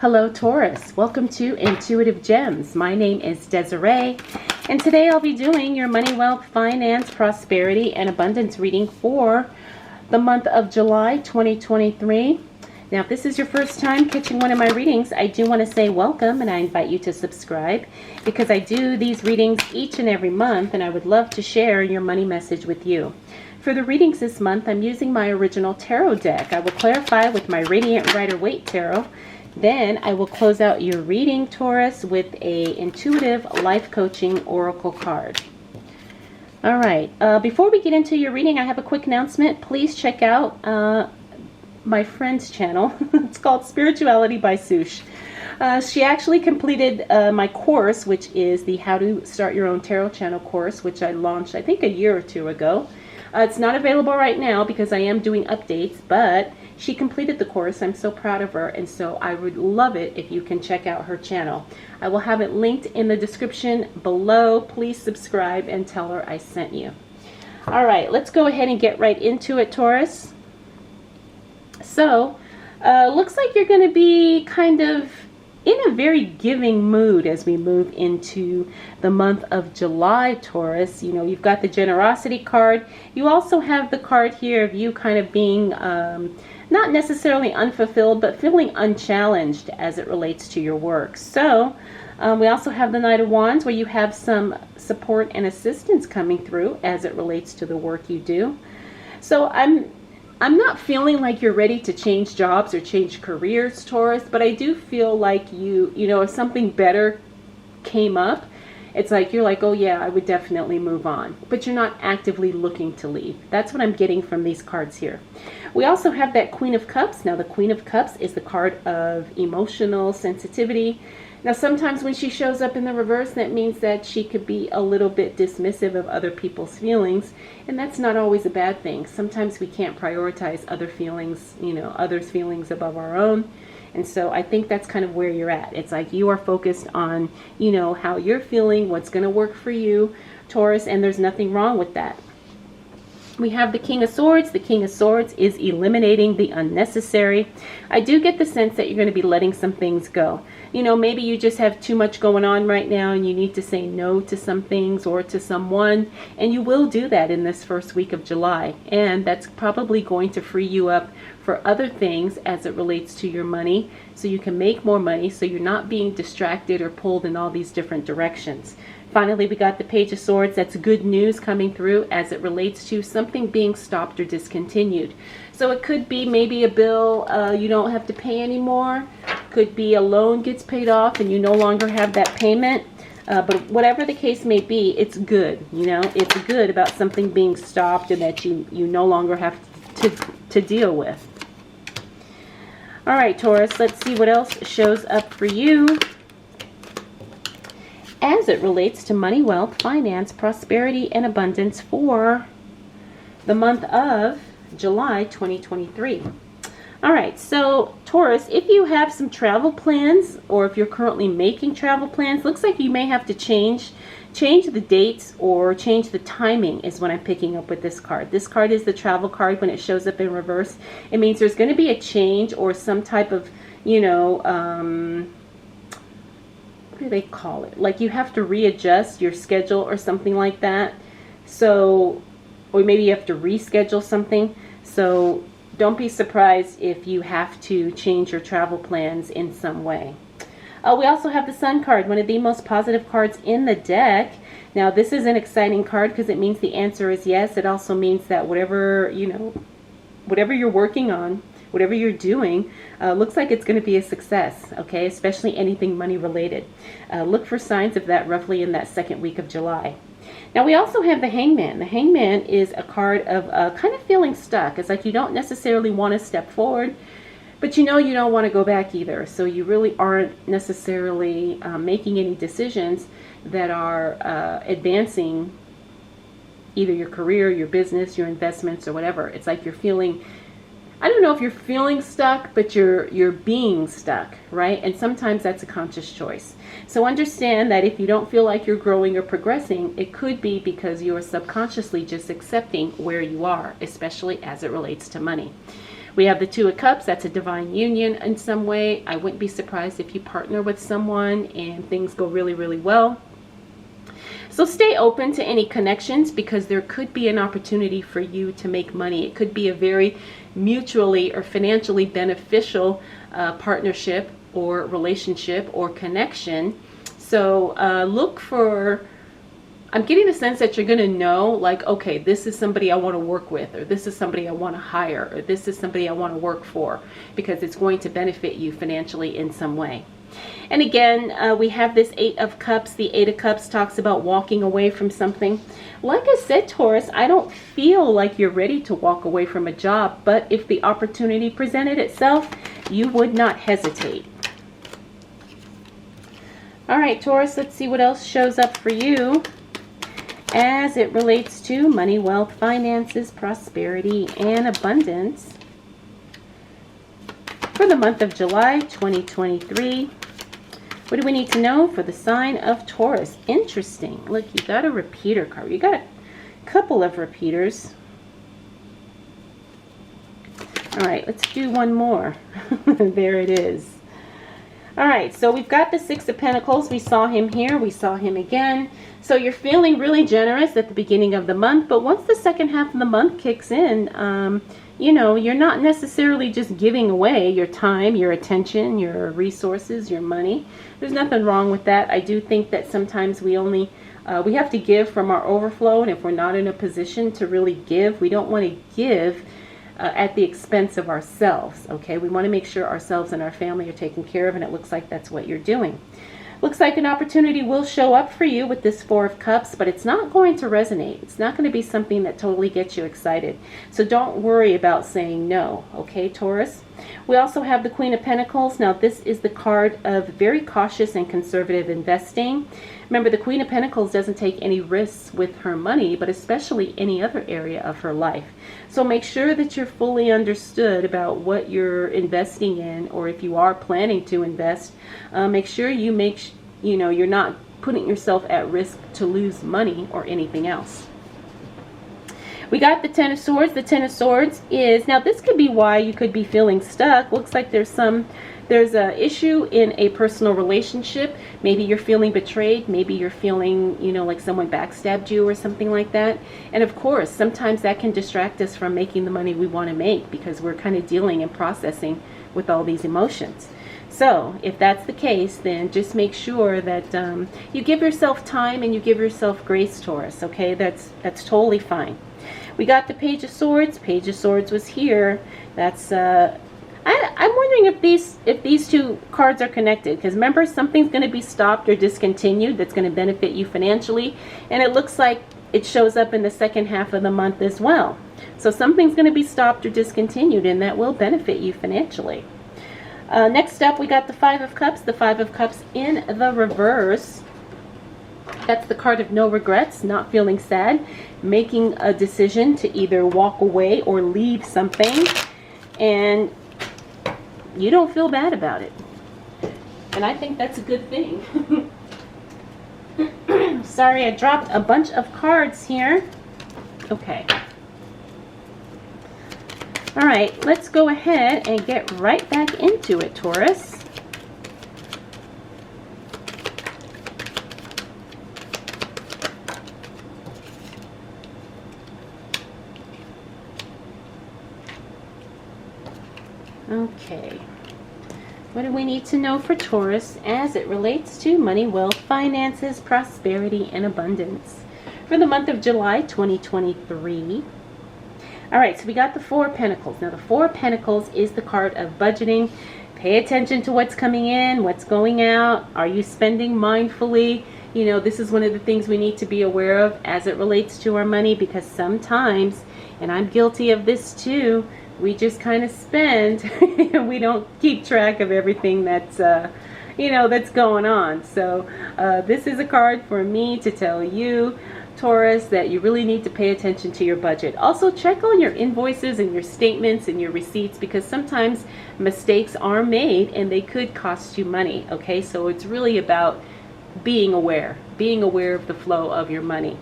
Hello Taurus, welcome to Intuitive Gems. My name is Desiree, and today I'll be doing your money, wealth, finance, prosperity, and abundance reading for the month of July 2023. Now, if this is your first time catching one of my readings, I do want to say welcome, and I invite you to subscribe because I do these readings each and every month, and I would love to share your money message with you. For the readings this month, I'm using my original tarot deck. I will clarify with my Radiant Rider-Waite Tarot. Then I will close out your reading, Taurus, with a intuitive life coaching oracle card. All right. Before we get into your reading, I have a quick announcement. Please check out my friend's channel. It's called Spirituality by Soosh. She actually completed my course, which is the How to Start Your Own Tarot Channel course, which I launched, I think, a year or two ago. It's not available right now because I am doing updates, but she completed the course. I'm so proud of her, and so I would love it if you can check out her channel. I will have it linked in the description below. Please subscribe and tell her I sent you. All right, let's go ahead and get right into it, Taurus. So, looks like you're going to be kind of in a very giving mood as we move into the month of July, Taurus. You know, you've got the generosity card. You also have the card here of you kind of being not necessarily unfulfilled, but feeling unchallenged as it relates to your work. So we also have the Knight of Wands, where you have some support and assistance coming through as it relates to the work you do. So I'm not feeling like you're ready to change jobs or change careers, Taurus, but I do feel like you know, if something better came up, it's like you're like, oh yeah, I would definitely move on. But you're not actively looking to leave. That's what I'm getting from these cards here. We also have that Queen of Cups. Now, the Queen of Cups is the card of emotional sensitivity. Now, sometimes when she shows up in the reverse, that means that she could be a little bit dismissive of other people's feelings, and that's not always a bad thing. Sometimes we can't prioritize other feelings, you know, others' feelings above our own. And so I think that's kind of where you're at. It's like you are focused on, you know, how you're feeling, what's going to work for you, Taurus, and there's nothing wrong with that. We have the King of Swords. The King of Swords is eliminating the unnecessary. I do get the sense that you're going to be letting some things go. You know, maybe you just have too much going on right now and you need to say no to some things or to someone, and you will do that in this first week of July. And that's probably going to free you up for other things as it relates to your money, so you can make more money, so you're not being distracted or pulled in all these different directions. Finally, we got the Page of Swords. That's good news coming through as it relates to something being stopped or discontinued. So it could be maybe a bill you don't have to pay anymore. Could be a loan gets paid off and you no longer have that payment. But whatever the case may be, it's good. You know, it's good about something being stopped and that you no longer have to deal with. All right, Taurus, let's see what else shows up for you as it relates to money, wealth, finance, prosperity, and abundance for the month of July 2023. All right, so Taurus, if you have some travel plans or if you're currently making travel plans, looks like you may have to change the dates or change the timing is what I'm picking up with this card. This card is the travel card. When it shows up in reverse, it means there's going to be a change or some type of, you know, what do they call it? Like you have to readjust your schedule or something like that. So, or maybe you have to reschedule something. So don't be surprised if you have to change your travel plans in some way. We also have the Sun card, one of the most positive cards in the deck. Now, this is an exciting card because it means the answer is yes. It also means that whatever, you know, whatever you're working on, whatever you're doing, looks like it's going to be a success, okay? Especially anything money related. Look for signs of that roughly in that second week of July. Now, we also have the Hangman. The Hangman is a card of kind of feeling stuck. It's like you don't necessarily want to step forward, but you know you don't want to go back either. So you really aren't necessarily making any decisions that are advancing either your career, your business, your investments, or whatever. It's like you're feeling, I don't know if you're feeling stuck, but you're being stuck, right? And sometimes that's a conscious choice. So understand that if you don't feel like you're growing or progressing, it could be because you are subconsciously just accepting where you are, especially as it relates to money. We have the Two of Cups. That's a divine union in some way. I wouldn't be surprised if you partner with someone and things go really, really well. So stay open to any connections, because there could be an opportunity for you to make money. It could be a very mutually or financially beneficial partnership or relationship or connection. So look for, I'm getting the sense that you're going to know, like, okay, this is somebody I want to work with, or this is somebody I want to hire, or this is somebody I want to work for, because it's going to benefit you financially in some way. And again, we have this Eight of Cups. The Eight of Cups talks about walking away from something. Like I said, Taurus, I don't feel like you're ready to walk away from a job, but if the opportunity presented itself, you would not hesitate. All right, Taurus, let's see what else shows up for you as it relates to money, wealth, finances, prosperity, and abundance for the month of July 2023. What do we need to know for the sign of Taurus? Interesting. Look, you got a repeater card. You got a couple of repeaters. All right, let's do one more. There it is. All right, so we've got the Six of Pentacles. We saw him here. We saw him again. So you're feeling really generous at the beginning of the month, but once the second half of the month kicks in, you know, you're not necessarily just giving away your time, your attention, your resources, your money. There's nothing wrong with that. I do think that sometimes we have to give from our overflow, and if we're not in a position to really give, we don't want to give at the expense of ourselves. Okay, we want to make sure ourselves and our family are taken care of, and it looks like that's what you're doing. Looks like an opportunity will show up for you with this Four of Cups, but it's not going to resonate. It's not going to be something that totally gets you excited. So don't worry about saying no, okay, Taurus? We also have the Queen of Pentacles. Now, this is the card of very cautious and conservative investing. Remember, the Queen of Pentacles doesn't take any risks with her money, but especially any other area of her life. So make sure that you're fully understood about what you're investing in, or if you are planning to invest, make sure you're not putting yourself at risk to lose money or anything else. We got the Ten of Swords. The Ten of Swords is, now this could be why you could be feeling stuck. Looks like there's a issue in a personal relationship. Maybe you're feeling betrayed. Maybe you're feeling, like someone backstabbed you or something like that. And of course, sometimes that can distract us from making the money we want to make, because we're kind of dealing and processing with all these emotions. So if that's the case, then just make sure that you give yourself time and you give yourself grace, Taurus. Okay, that's totally fine. We got the Page of Swords. Page of Swords was here. That's I'm wondering if these two cards are connected, because remember, something's going to be stopped or discontinued that's going to benefit you financially, and it looks like it shows up in the second half of the month as well. So something's going to be stopped or discontinued, and that will benefit you financially. Next up, we got the Five of Cups. The Five of Cups in the reverse. That's the card of no regrets, not feeling sad, making a decision to either walk away or leave something, and you don't feel bad about it. And I think that's a good thing. Sorry, I dropped a bunch of cards here. Okay. All right, let's go ahead and get right back into it, Taurus. Okay, what do we need to know for Taurus as it relates to money, wealth, finances, prosperity, and abundance for the month of July 2023? All right, so we got the Four of Pentacles. Now, the Four of Pentacles is the card of budgeting. Pay attention to what's coming in, what's going out. Are you spending mindfully? This is one of the things we need to be aware of as it relates to our money, because sometimes, and I'm guilty of this too, we just kind of spend and we don't keep track of everything that's that's going on. So this is a card for me to tell you, Taurus, that you really need to pay attention to your budget. Also, check on your invoices and your statements and your receipts, because sometimes mistakes are made and they could cost you money. Okay, so it's really about being aware of the flow of your money.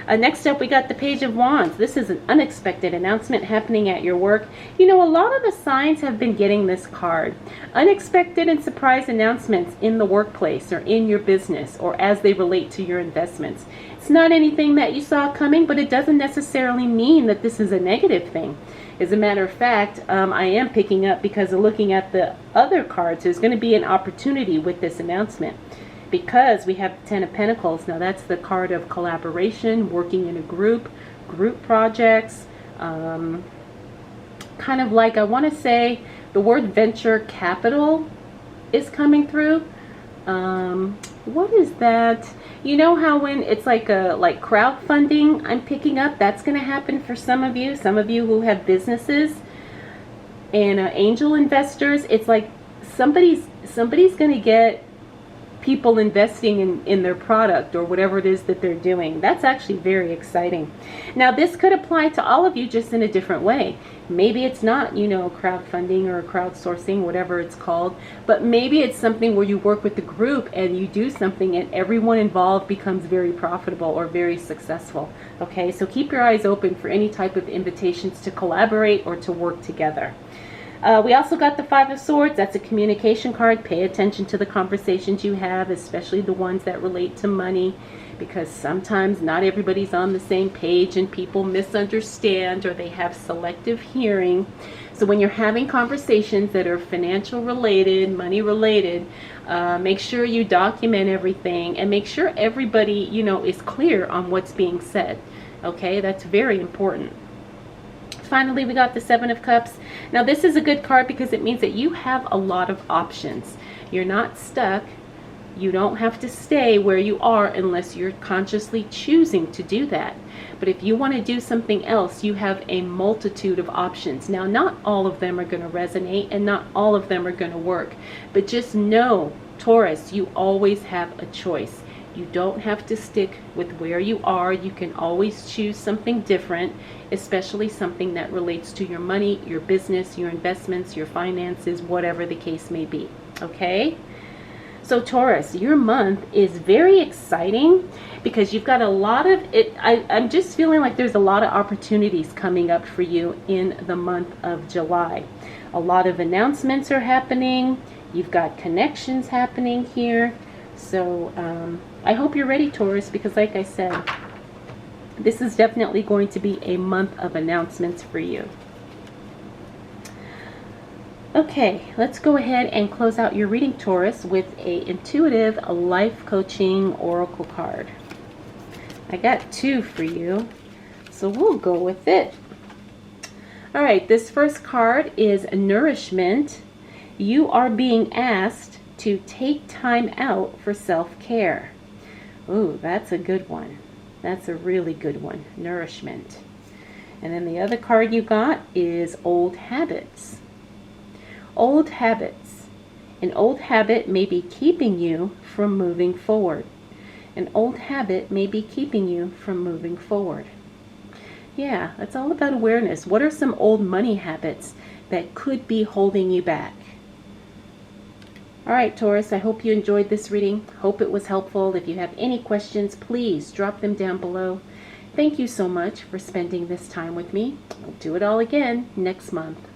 Next up, we got the Page of Wands. This is an unexpected announcement happening at your work. You know, a lot of the signs have been getting this card. Unexpected and surprise announcements in the workplace or in your business or as they relate to your investments. It's not anything that you saw coming, but it doesn't necessarily mean that this is a negative thing. As a matter of fact, I am picking up, because of looking at the other cards, there's going to be an opportunity with this announcement. Because we have the Ten of Pentacles. Now that's the card of collaboration, working in a group projects, kind of like, I want to say the word venture capital is coming through. What is that? You know how when it's like crowdfunding, I'm picking up, that's going to happen for some of you who have businesses and angel investors. It's like somebody's going to get people investing in their product or whatever it is that they're doing. That's actually very exciting. Now this could apply to all of you, just in a different way. Maybe it's not, you know, crowdfunding or crowdsourcing, whatever it's called, but maybe it's something where you work with the group and you do something and everyone involved becomes very profitable or very successful. Okay, so keep your eyes open for any type of invitations to collaborate or to work together. We also got the Five of Swords. That's a communication card. Pay attention to the conversations you have, especially the ones that relate to money, because sometimes not everybody's on the same page and people misunderstand or they have selective hearing. So when you're having conversations that are financial related, money related, make sure you document everything and make sure everybody, you know, is clear on what's being said. Okay, that's very important. Finally, we got the Seven of Cups. Now this is a good card because it means that you have a lot of options. You're not stuck. You don't have to stay where you are unless you're consciously choosing to do that. But if you want to do something else, you have a multitude of options. Now, not all of them are going to resonate and not all of them are going to work. But just know, Taurus, you always have a choice. You don't have to stick with where you are. You can always choose something different, especially something that relates to your money, your business, your investments, your finances, whatever the case may be. Okay? So Taurus, your month is very exciting because you've got a lot of it. I'm just feeling like there's a lot of opportunities coming up for you in the month of July. A lot of announcements are happening. You've got connections happening here. So I hope you're ready, Taurus, because like I said, this is definitely going to be a month of announcements for you. Okay, let's go ahead and close out your reading, Taurus, with a intuitive life coaching oracle card. I got two for you, so we'll go with it. All right, this first card is nourishment. You are being asked to take time out for self-care. Ooh, that's a good one. That's a really good one. Nourishment. And then the other card you got is old habits. Old habits. An old habit may be keeping you from moving forward. An old habit may be keeping you from moving forward. Yeah, that's all about awareness. What are some old money habits that could be holding you back? All right, Taurus, I hope you enjoyed this reading. Hope it was helpful. If you have any questions, please drop them down below. Thank you so much for spending this time with me. I'll do it all again next month.